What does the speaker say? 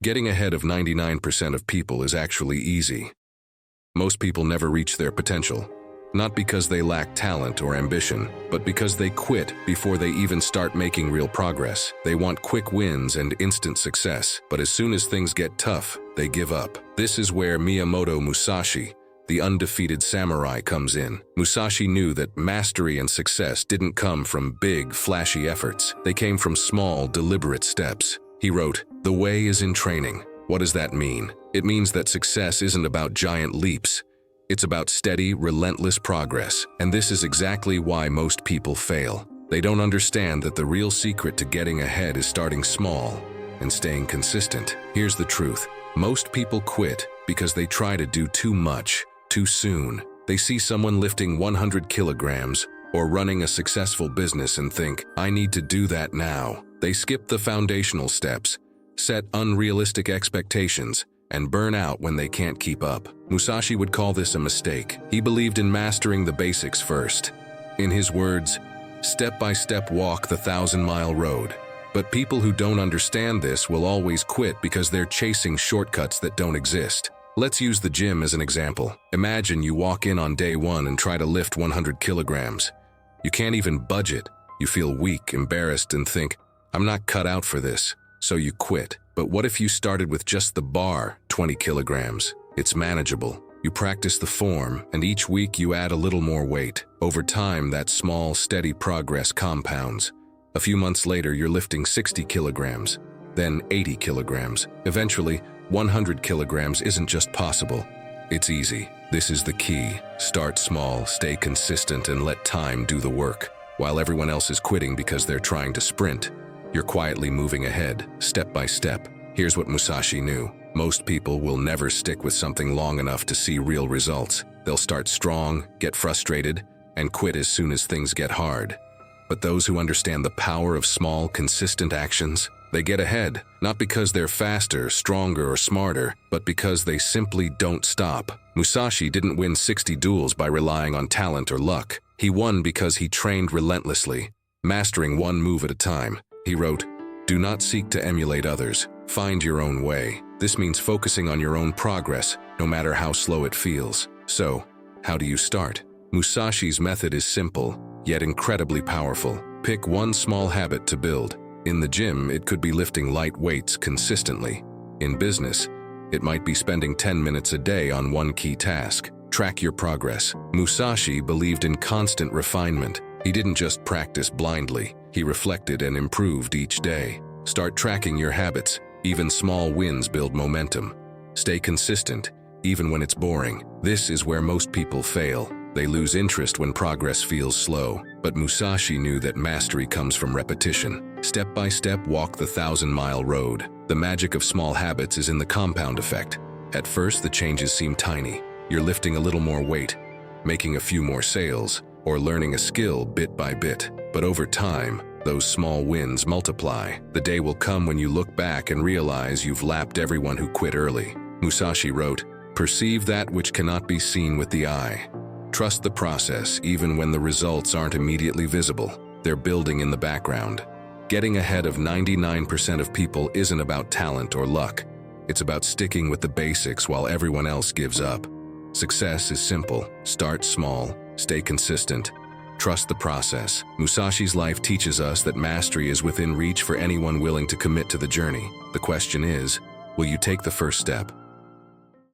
Getting ahead of 99% of people is actually easy. Most people never reach their potential, not because they lack talent or ambition, but because they quit before they even start making real progress. They want quick wins and instant success, but as soon as things get tough, they give up. This is where Miyamoto Musashi, the undefeated samurai, comes in. Musashi knew that mastery and success didn't come from big, flashy efforts. They came from small, deliberate steps. He wrote, "The way is in training." What does that mean? It means that success isn't about giant leaps. It's about steady, relentless progress. And this is exactly why most people fail. They don't understand that the real secret to getting ahead is starting small and staying consistent. Here's the truth. Most people quit because they try to do too much, too soon. They see someone lifting 100 kilograms or running a successful business and think, "I need to do that now." They skip the foundational steps, set unrealistic expectations, and burn out when they can't keep up. Musashi would call this a mistake. He believed in mastering the basics first. In his words, "Step-by-step walk the 1,000-mile road." But people who don't understand this will always quit because they're chasing shortcuts that don't exist. Let's use the gym as an example. Imagine you walk in on day one and try to lift 100 kilograms. You can't even budget. You feel weak, embarrassed, and think, "I'm not cut out for this." So you quit. But what if you started with just the bar, 20 kilograms? It's manageable. You practice the form, and each week you add a little more weight. Over time, that small, steady progress compounds. A few months later, you're lifting 60 kilograms, then 80 kilograms. Eventually, 100 kilograms isn't just possible. It's easy. This is the key. Start small, stay consistent, and let time do the work. While everyone else is quitting because they're trying to sprint, you're quietly moving ahead, step by step. Here's what Musashi knew. Most people will never stick with something long enough to see real results. They'll start strong, get frustrated, and quit as soon as things get hard. But those who understand the power of small, consistent actions, they get ahead, not because they're faster, stronger, or smarter, but because they simply don't stop. Musashi didn't win 60 duels by relying on talent or luck. He won because he trained relentlessly, mastering one move at a time. He wrote, "Do not seek to emulate others. Find your own way." This means focusing on your own progress, no matter how slow it feels. So, how do you start? Musashi's method is simple, yet incredibly powerful. Pick one small habit to build. In the gym, it could be lifting light weights consistently. In business, it might be spending 10 minutes a day on one key task. Track your progress. Musashi believed in constant refinement. He didn't just practice blindly. He reflected and improved each day. Start tracking your habits. Even small wins build momentum. Stay consistent, even when it's boring. This is where most people fail. They lose interest when progress feels slow. But Musashi knew that mastery comes from repetition. Step by step, walk the 1,000-mile road. The magic of small habits is in the compound effect. At first, the changes seem tiny. You're lifting a little more weight, making a few more sales, or learning a skill bit by bit. But over time, those small wins multiply. The day will come when you look back and realize you've lapped everyone who quit early. Musashi wrote, "Perceive that which cannot be seen with the eye. Trust the process even when the results aren't immediately visible. They're building in the background." Getting ahead of 99% of people isn't about talent or luck. It's about sticking with the basics while everyone else gives up. Success is simple. Start small, stay consistent, trust the process. Musashi's life teaches us that mastery is within reach for anyone willing to commit to the journey. The question is, will you take the first step?